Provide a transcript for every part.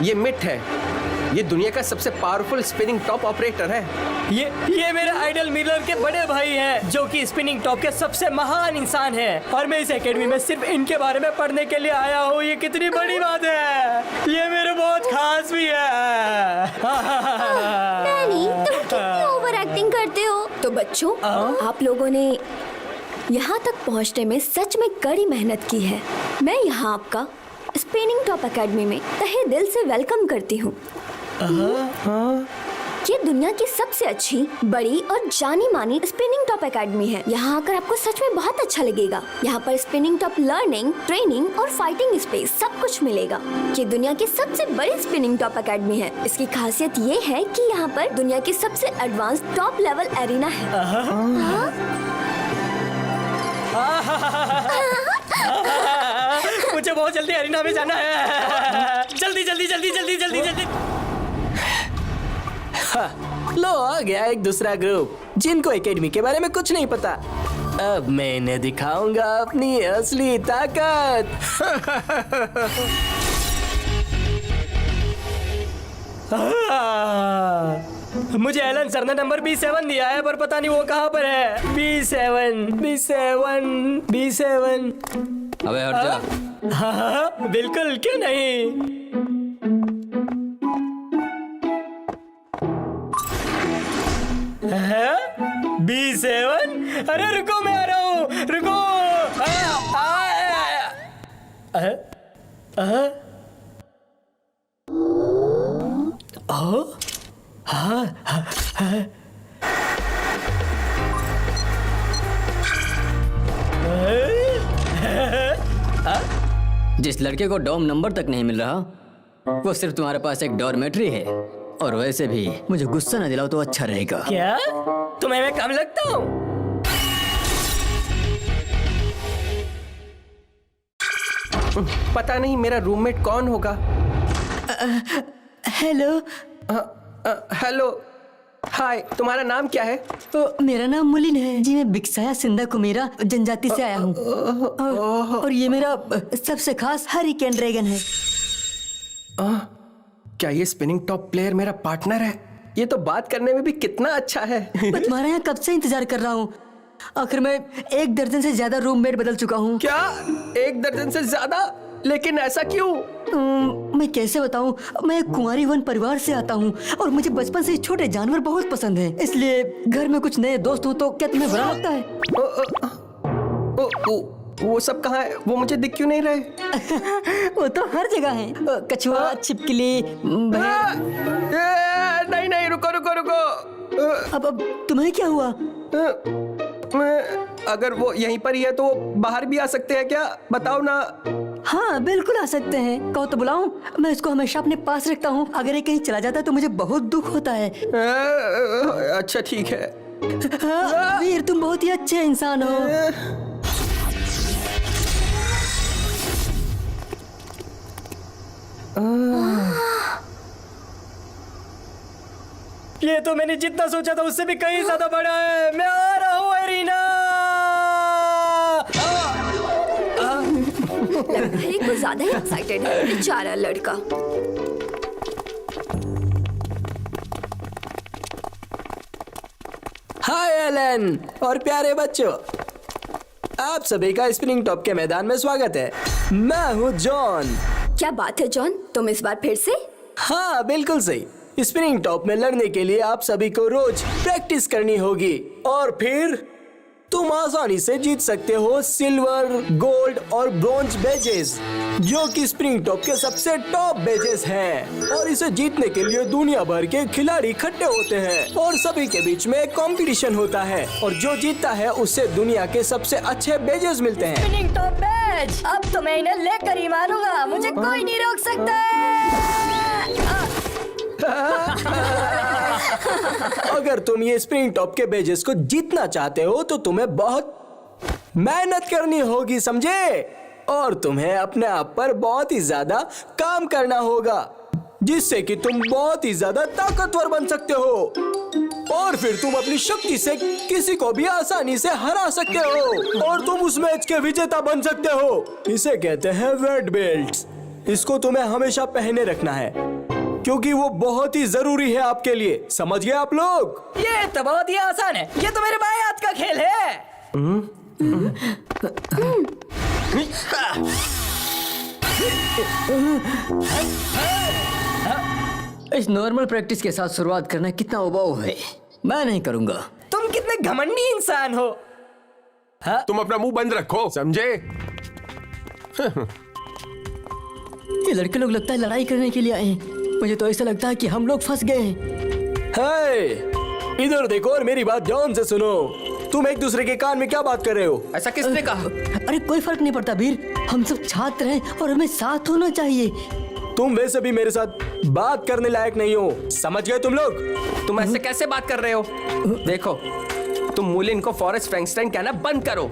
ये मिट है, ये दुनिया का सबसे पावरफुल स्पिनिंग टॉप ऑपरेटर है। ये मेरे आइडल मिलर के बड़े भाई हैं, जो कि स्पिनिंग टॉप के सबसे महान इंसान हैं, और मैं इस एकेडमी में सिर्फ इनके बारे में पढ़ने के लिए आया हूँ। ये कितनी बड़ी बात है, ये मेरे बहुत खास भी है। डैनी, तुम कितनी ओवर एक्टिंग करते हो। तो बच्चों, आप लोगों ने यहाँ तक पहुँचने में सच में कड़ी मेहनत की है। मैं यहाँ आपका स्पिनिंग टॉप एकेडमी में तहे दिल से वेलकम करती हूँ। ये दुनिया की सबसे अच्छी, बड़ी और जानी मानी स्पिनिंग टॉप एकेडमी है। यहाँ आकर आपको सच में बहुत अच्छा लगेगा। यहाँ पर स्पिनिंग टॉप लर्निंग, ट्रेनिंग और फाइटिंग स्पेस सब कुछ मिलेगा। ये दुनिया की सबसे बड़ी स्पिनिंग टॉप एकेडमी है। इसकी खासियत ये है कि यहाँ पर दुनिया की सबसे एडवांस टॉप लेवल एरिना है। मुझे बहुत जल्दी एरिना में जाना है। जल्दी जल्दी जल्दी जल्दी जल्दी जल्दी। लो आ गया एक दूसरा ग्रुप जिनको एकेडमी के बारे में कुछ नहीं पता। अब मैं इन्हें दिखाऊंगा अपनी असली ताकत। मुझे एलन सर ने नंबर B7 दिया है, पर पता नहीं वो कहाँ पर है। B7। अबे हट जा। हाँ, बिल्कुल, क्यों नहीं। B7? अरे रुको, मैं आ रहा हूँ, रुको। जिस लड़के को डॉर्म नंबर तक नहीं मिल रहा, वो सिर्फ तुम्हारे पास एक डॉर्मेट्री है। और वैसे भी मुझे गुस्सा न दिलाओ तो अच्छा रहेगा। क्या तुम्हें मैं कम लगता हूँ? पता नहीं मेरा रूममेट कौन होगा। हेलो। हेलो, हाय, तुम्हारा नाम क्या है? मेरा नाम मुलिन है जी। मैं बिक्साया सिंधा कुमेरा जनजाति से आया हूँ। और ये मेरा सबसे खास हरिकेन ड्रैगन है। क्या ये स्पिनिंग टॉप प्लेयर मेरा पार्टनर है? ये तो बात करने में भी कितना अच्छा है। मैं तुम्हारे यहाँ कब से इंतजार कर रहा हूँ। आखिर मैं 1 दर्जन से ज्यादा रूममेट बदल चुका हूँ। क्या 1 दर्जन से ज्यादा? लेकिन ऐसा क्यों? मैं कैसे बताऊं, मैं एक कुंवारी वन परिवार से आता हूं और मुझे बचपन से छोटे जानवर बहुत पसंद हैं। इसलिए घर में कुछ नए दोस्त हो तो क्या तुम्हें बुरा लगता है? वो सब कहाँ है? वो मुझे दिख क्यों नहीं रहे? वो तो हर जगह है। कछुआ, छिपकली, नहीं, रुको। अब तुम्हें क्या हुआ? अगर वो यहीं पर ही है तो वो बाहर भी आ सकते हैं क्या? बताओ ना। हाँ, बिल्कुल आ सकते हैं। कहो तो बुलाऊं? मैं इसको हमेशा अपने पास रखता हूँ। अगर ये कहीं चला जाता है तो मुझे बहुत दुख होता है। अच्छा, ठीक है। वीर, तुम बहुत ही अच्छे इंसान हो। ये तो मैंने जितना सोचा था उससे भी कहीं ज्यादा बड़ा है। मैं आ रहा हूँ एरिना। ये कुछ ज्यादा ही एक्साइटेड है बेचारा लड़का। हाय एलन और प्यारे बच्चों, आप सभी का स्पिनिंग टॉप के मैदान में स्वागत है। मैं हूँ जॉन। क्या बात है जॉन, तुम इस बार फिर से? हाँ, बिल्कुल सही। स्पिनिंग टॉप में लड़ने के लिए आप सभी को रोज प्रैक्टिस करनी होगी और फिर तुम आसानी से जीत सकते हो सिल्वर, गोल्ड और ब्रॉन्ज बेजेस, जो कि स्प्रिंग टॉप के सबसे टॉप बेजेस हैं। और इसे जीतने के लिए दुनिया भर के खिलाड़ी इकट्ठे होते हैं और सभी के बीच में एक कंपटीशन होता है और जो जीतता है उससे दुनिया के सबसे अच्छे बेजेस मिलते हैं। स्पिनिंग टॉप बेज, अब तो मैं इन्हें लेकर ही मारूंगा, मुझे कोई नहीं रोक सकता। अगर तुम ये स्प्रिंग टॉप के बेजेस को जीतना चाहते हो तो तुम्हें बहुत मेहनत करनी होगी, समझे? और तुम्हें अपने आप पर बहुत ही ज्यादा काम करना होगा, जिससे कि तुम बहुत ही ज्यादा ताकतवर बन सकते हो। और फिर तुम अपनी शक्ति से किसी को भी आसानी से हरा सकते हो और तुम उस मैच के विजेता बन सकते हो। इसे कहते हैं वेट बेल्ट्स। इसको तुम्हें हमेशा पहने रखना है क्योंकि वो बहुत ही जरूरी है आपके लिए। समझ गए आप लोग? ये तो बहुत ही आसान है, ये तो मेरे भाई हाथ का खेल है। इस नॉर्मल प्रैक्टिस के साथ शुरुआत करना कितना उबाऊ है। मैं नहीं करूंगा। तुम कितने घमंडी इंसान हो। तुम अपना मुंह बंद रखो, समझे? ये लड़के लोग लगता है लड़ाई करने के लिए आए हैं। मुझे तो ऐसा लगता है कि हम लोग फंस गए हैं। हे, इधर देखो और मेरी बात ध्यान से सुनो। तुम एक दूसरे के कान में क्या बात कर रहे हो? ऐसा किसने कहा? अरे कोई फर्क नहीं पड़ता वीर, हम सब छात्र हैं और हमें साथ होना चाहिए। तुम वैसे भी मेरे साथ बात करने लायक नहीं हो। समझ गए तुम लोग? तुम ऐसे कैसे बात कर रहे हो? देखो, तुम मूलिन को फॉरेस्ट फ्रैंकस्टाइन कहना बंद करो।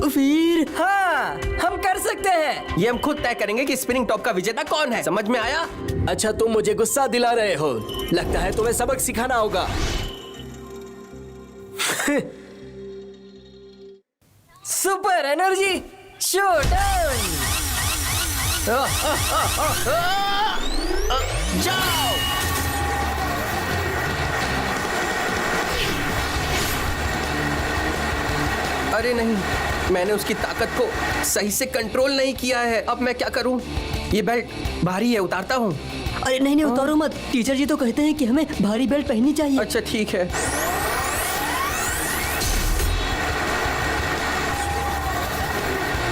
वीर, हाँ, हम कर सकते हैं। ये हम खुद तय करेंगे कि स्पिनिंग टॉप का विजेता कौन है। समझ में आया? अच्छा, तुम मुझे गुस्सा दिला रहे हो। लगता है तुम्हें सबक सिखाना होगा। Super energy showdown. जाओ। अरे नहीं, मैंने उसकी ताकत को सही से कंट्रोल नहीं किया है। अब मैं क्या करूं? ये बेल्ट भारी है, उतारता हूं। अरे नहीं नहीं, उतारो मत। टीचर जी तो कहते हैं कि हमें भारी बेल्ट पहननी चाहिए। अच्छा ठीक है।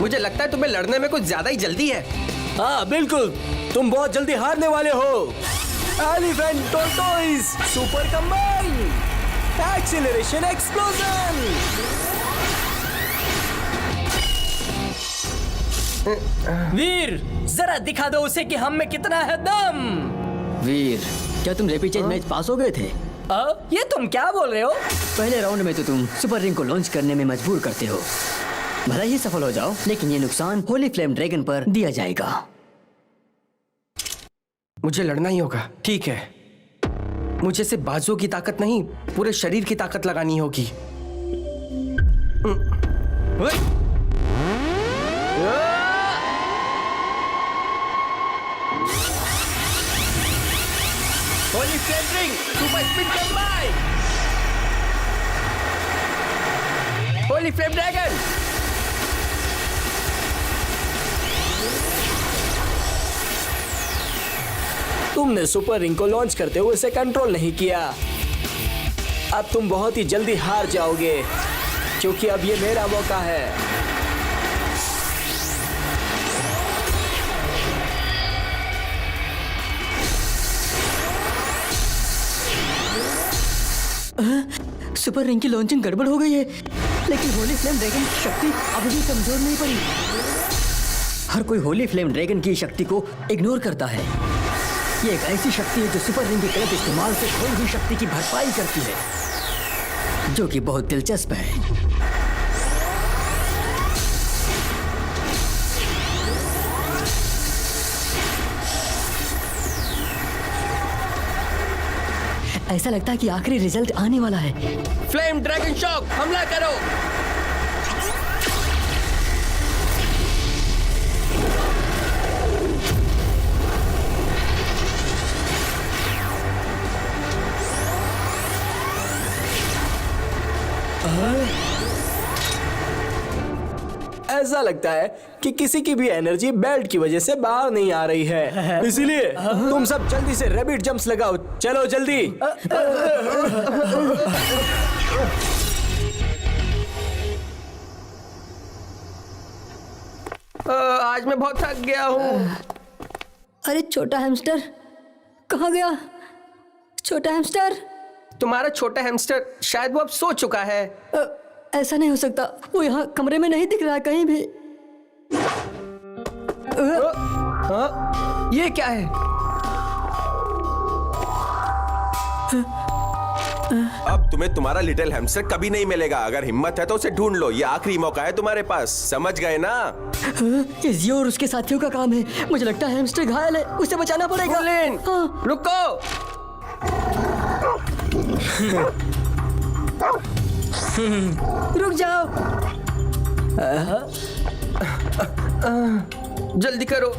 मुझे लगता है तुम्हें लड़ने में कुछ ज्यादा ही जल्दी है। हाँ बिल्कुल, तुम बहुत जल्दी हारने वाले हो। Elephant tortoise super combine acceleration explosion. Veer, जरा दिखा दो उसे कि हम में कितना है दम। वीर, क्या तुम रेपिचेज मैच पास हो गए थे? ये तुम क्या बोल रहे हो? पहले राउंड में तो तुम सुपर रिंग को लॉन्च करने में मजबूर करते हो। भला ही सफल हो जाओ, लेकिन ये नुकसान होली फ्लेम ड्रैगन पर दिया जाएगा। मुझे लड़ना ही होगा। ठीक है, मुझे सिर्फ बाजुओं की ताकत नहीं, पूरे शरीर की ताकत लगानी होगी। Holi flame ring super spin combine. Holi flame dragon. तुमने सुपर रिंग को लॉन्च करते हुए इसे कंट्रोल नहीं किया। अब तुम बहुत ही जल्दी हार जाओगे क्योंकि अब ये मेरा मौका है। सुपर रिंग की लॉन्चिंग गड़बड़ हो गई है, लेकिन होली फ्लेम ड्रैगन की शक्ति अभी भी कमजोर नहीं पड़ी। हर कोई होली फ्लेम ड्रैगन की शक्ति को इग्नोर करता है। ये एक ऐसी शक्ति है जो सुपर रिंग के गलत इस्तेमाल से खोई हुई शक्ति की भरपाई करती है, जो कि बहुत दिलचस्प है। ऐसा लगता है कि आखिरी रिजल्ट आने वाला है। फ्लेम ड्रैगन शॉक, हमला करो। ऐसा लगता है कि किसी की भी एनर्जी बेल्ट की वजह से बाहर नहीं आ रही है। इसीलिए तुम सब जल्दी से रैबिट जंप्स लगाओ। चलो जल्दी। आज मैं बहुत थक गया हूँ। अरे छोटा हैमस्टर कहाँ गया? छोटा हैमस्टर, तुम्हारा छोटा हैमस्टर शायद वो अब सो चुका है। ऐसा नहीं हो सकता। वो यहाँ कमरे में नहीं दिख रहा कहीं भी। ये क्या है? अब तुम्हें तुम्हारा लिटिल हैमस्टर कभी नहीं मिलेगा। अगर हिम्मत है तो उसे ढूंढ लो। ये आखिरी मौका है तुम्हारे पास। समझ गए ना? ये जियो और उसके साथियों का काम है। मुझे लगता है हैमस्टर घायल है, उसे बचाना पड़ेगा। मूलिन, हाँ। रुको। रुक जाओ। जल्दी करो,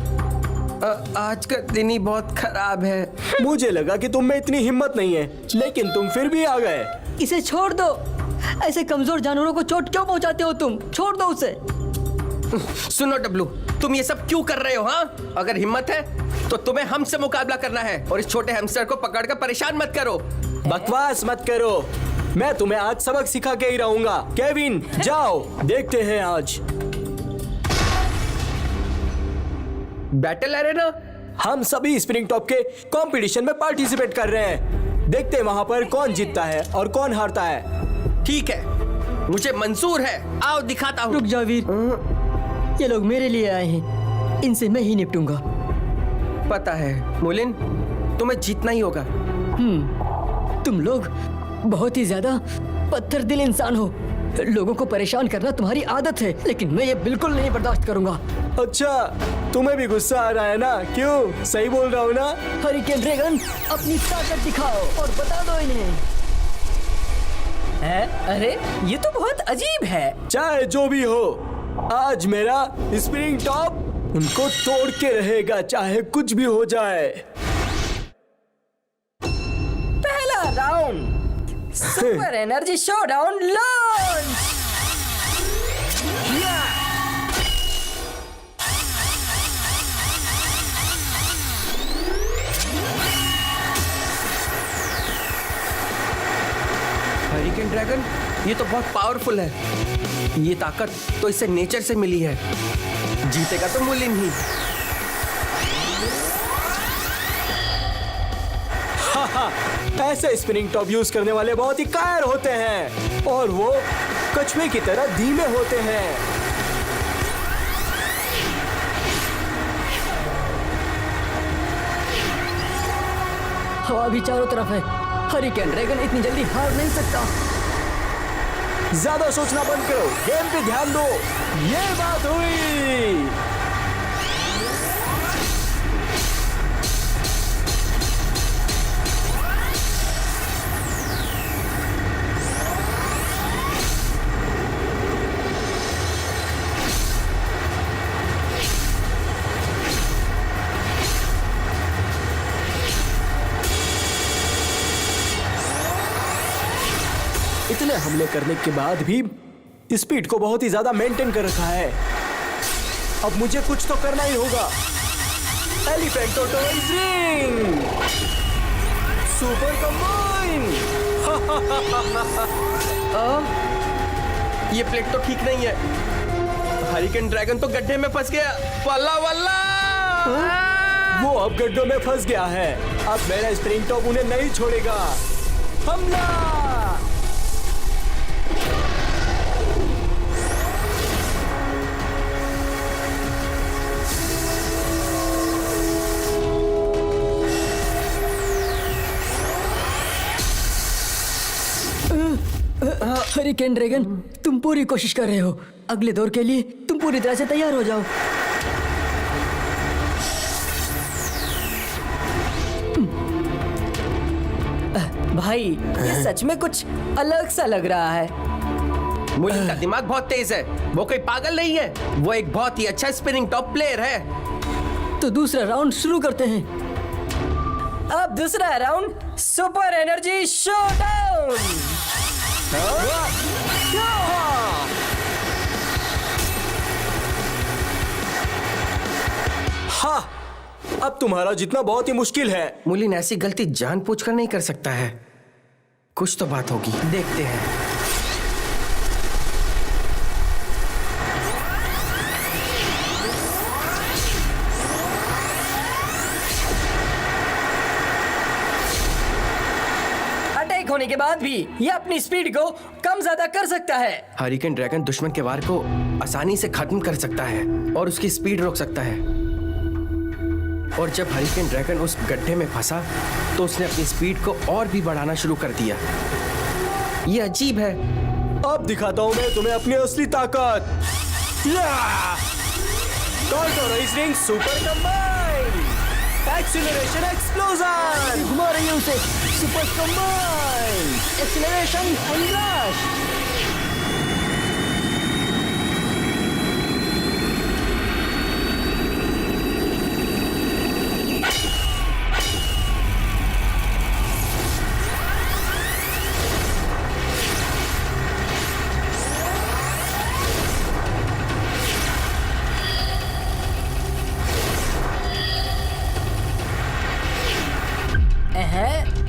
आज का दिन ही बहुत खराब है। मुझे लगा कि तुम में इतनी हिम्मत नहीं है, लेकिन तुम फिर भी आ गए। इसे छोड़ दो। ऐसे कमजोर जानवरों को चोट क्यों पहुंचाते हो तुम? छोड़ दो उसे। सुनो डब्लू, तुम ये सब क्यों कर रहे हो? हाँ, अगर हिम्मत है तो तुम्हें हमसे मुकाबला करना है, और इस छोटे हैमस्टर को पकड़कर परेशान मत करो। बकवास मत करो, मैं तुम्हें आज सबक सिखा के ही रहूंगा। केविन, जाओ, देखते हैं आज। Battle arena? हम सभी स्पिनिंग टॉप के कंपटीशन में पार्टिसिपेट कर रहे हैं। देखते हैं वहां पर कौन जीतता है और कौन हारता है। ठीक है, मुझे मंजूर है। आओ दिखाता हूँ। रुक जाओ वीर, ये लोग मेरे लिए आए हैं, इनसे मैं ही निपटूंगा। पता है मुलिन, तुम्हें जीतना ही होगा। तुम लोग बहुत ही ज्यादा पत्थर दिल इंसान हो। लोगों को परेशान करना तुम्हारी आदत है, लेकिन मैं ये बिल्कुल नहीं बर्दाश्त करूंगा। अच्छा, तुम्हें भी गुस्सा आ रहा है ना? क्यों? सही बोल रहा हूँ ना? हरिकेन ड्रैगन, अपनी ताकत दिखाओ और बता दो इन्हें। अरे ये तो बहुत अजीब है। चाहे जो भी हो, आज मेरा स्प्रिंग टॉप उनको तोड़ के रहेगा, चाहे कुछ भी हो जाए। पहला round, super energy showdown launch. Hurricane dragon, ये तो बहुत पावरफुल है। ये ताकत तो इसे नेचर से मिली है। जीतेगा तो मुलिन ही। ऐसे स्पिनिंग टॉप यूज करने वाले बहुत ही कायर होते हैं, और वो कछुए की तरह धीमे होते हैं। हवा भी चारों तरफ है। हरिकेन ड्रैगन इतनी जल्दी हार नहीं सकता। ज्यादा सोचना बंद करो, गेम पे ध्यान दो। ये बात हुई। इतने हमले करने के बाद भी स्पीड को बहुत ही ज्यादा मेंटेन कर रखा है। अब मुझे कुछ तो करना ही होगा। एलिफेंटोटोइजिंग सुपर कंबाइन। ये प्लेट तो ठीक नहीं है। हरिकेन ड्रैगन तो गड्ढे में फंस गया। वल्ला वल्ला। वो अब गड्ढों में फंस गया है। अब मेरा स्प्रिंग टॉप उन्हें नहीं छोड़ेगा। हमला! हरिकेन ड्रैगन, तुम पूरी कोशिश कर रहे हो। अगले दौर के लिए तुम पूरी तरह से तैयार हो जाओ। भाई, ये सच में कुछ अलग सा लग रहा है। मुलिन का दिमाग बहुत तेज है। वो कोई पागल नहीं है। वो एक बहुत ही अच्छा स्पिनिंग टॉप प्लेयर है। तो दूसरा राउंड शुरू करते हैं। अब दूसरा राउंड, सुपर एनर्जी शोडाउन। हाँ, अब तुम्हारा जीतना बहुत ही मुश्किल है। मुलिन ऐसी गलती जानबूझकर नहीं कर सकता है। कुछ तो बात होगी, देखते हैं। अटैक होने के बाद भी ये अपनी स्पीड को कम ज्यादा कर सकता है। हरिकेन ड्रैगन दुश्मन के वार को आसानी से खत्म कर सकता है और उसकी स्पीड रोक सकता है। और जब हरिकेन ड्रैगन उस गड्ढे में फंसा तो उसने अपनी स्पीड को और भी बढ़ाना शुरू कर दिया। ये अजीब है। अब दिखाता हूं मैं तुम्हें अपनी असली ताकत। टॉर्टोराइजिंग सुपर कंबाइन, एक्सीलरेशन एक्सप्लोजन। घुमा रही है उसे। Super combine, acceleration and rush.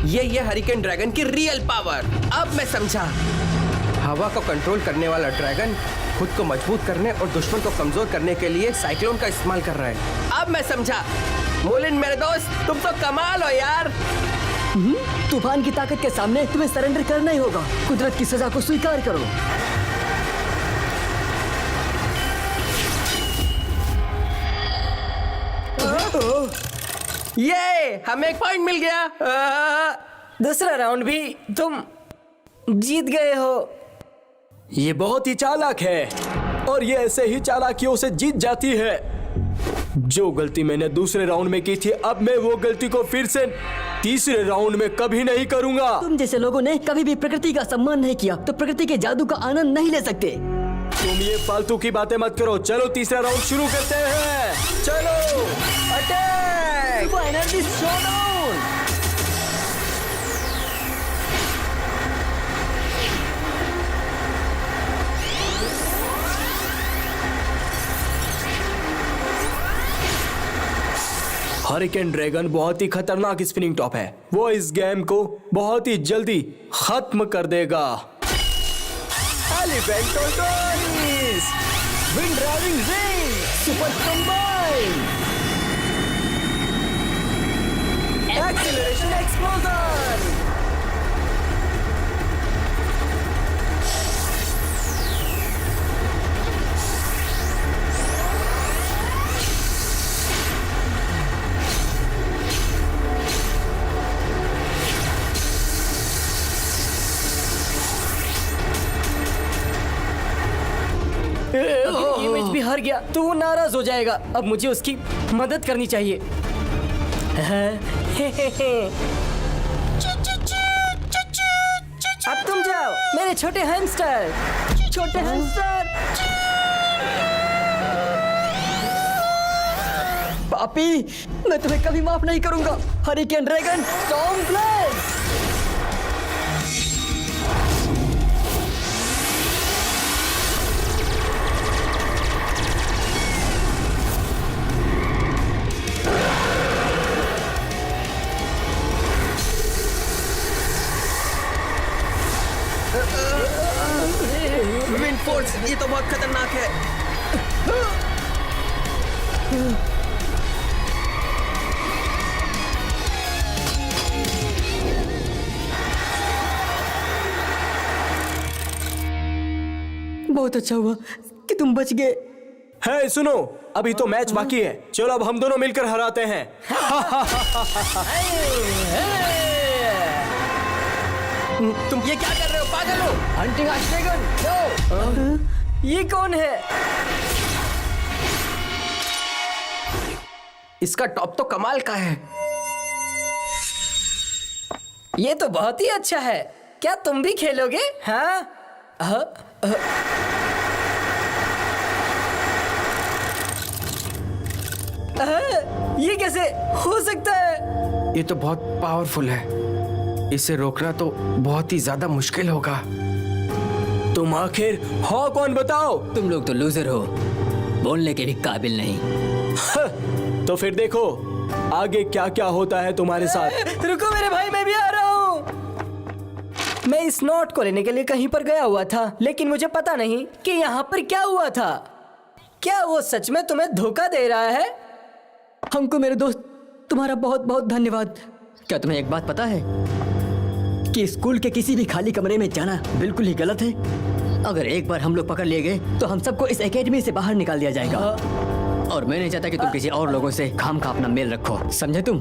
ये हरिकेन ड्रैगन की रियल पावर। अब मैं समझा। हवा को कंट्रोल करने वाला ड्रैगन खुद को मजबूत करने और दुश्मन को कमजोर करने के लिए साइक्लोन का इस्तेमाल कर रहा है। अब मैं समझा। मोलिन मेरे दोस्त, तुम तो कमाल हो यार। तूफान की ताकत के सामने तुम्हें सरेंडर करना ही होगा। कुदरत की सजा को स्वीकार करो। ये हमें एक पॉइंट मिल गया। दूसरा राउंड भी तुम जीत गए हो। ये बहुत ही चालाक है और ये ऐसे ही चालाकियों से जीत जाती है। जो गलती मैंने दूसरे राउंड में की थी, अब मैं वो गलती को फिर से तीसरे राउंड में कभी नहीं करूंगा। तुम जैसे लोगों ने कभी भी प्रकृति का सम्मान नहीं किया तो प्रकृति के जादू का आनंद नहीं ले सकते। तुम ये फालतू की बातें मत करो। चलो तीसरा राउंड शुरू करते हैं। चलो attack, energy showdown. Hurricane dragon बहुत ही खतरनाक स्पिनिंग टॉप है। वो इस गेम को बहुत ही जल्दी खत्म कर देगा। Elephant tortoise, wind driving ring, super combine, acceleration explosion. Image भी हार गया तो वो नाराज हो जाएगा। अब मुझे उसकी मदद करनी चाहिए। अब तुम जाओ मेरे छोटे हैमस्टर। छोटे हैमस्टर। पापी, मैं तुम्हें कभी माफ नहीं करूंगा। Hurricane dragon storm blade. Wind force, ये तो बहुत खतरनाक है। बहुत अच्छा हुआ कि तुम बच गए। है सुनो, अभी तो मैच बाकी है। चलो अब हम दोनों मिलकर हराते हैं। तुम ये क्या कर रहे हो, पागल हो? हंटिंग ड्रैगन, ये कौन है? इसका टॉप तो कमाल का है। ये तो बहुत ही अच्छा है। क्या तुम भी खेलोगे? हाँ? ये कैसे हो सकता है? ये तो बहुत पावरफुल है। इसे रोकना तो बहुत ही ज्यादा मुश्किल होगा। तुम आखिर हो कौन, बताओ? तुम लोग तो लूजर हो, बोलने के भी काबिल नहीं। तो फिर देखो आगे क्या क्या होता है तुम्हारे साथ। रुको मेरे भाई, मैं भी आ रहा हूँ। मैं इस नोट को लेने के लिए कहीं पर गया हुआ था, लेकिन मुझे पता नहीं कि यहाँ पर क्या हुआ था। क्या वो सच में तुम्हें धोखा दे रहा है? हमको मेरे दोस्त तुम्हारा बहुत बहुत धन्यवाद। क्या तुम्हें एक बात पता है कि स्कूल के किसी भी खाली कमरे में जाना बिल्कुल ही गलत है। अगर एक बार हम लोग पकड़ लिए गए तो हम सबको इस एकेडमी से बाहर निकाल दिया जाएगा। और मैं नहीं चाहता कि तुम किसी और लोगों से खाम खा अपना मेल रखो, समझे तुम?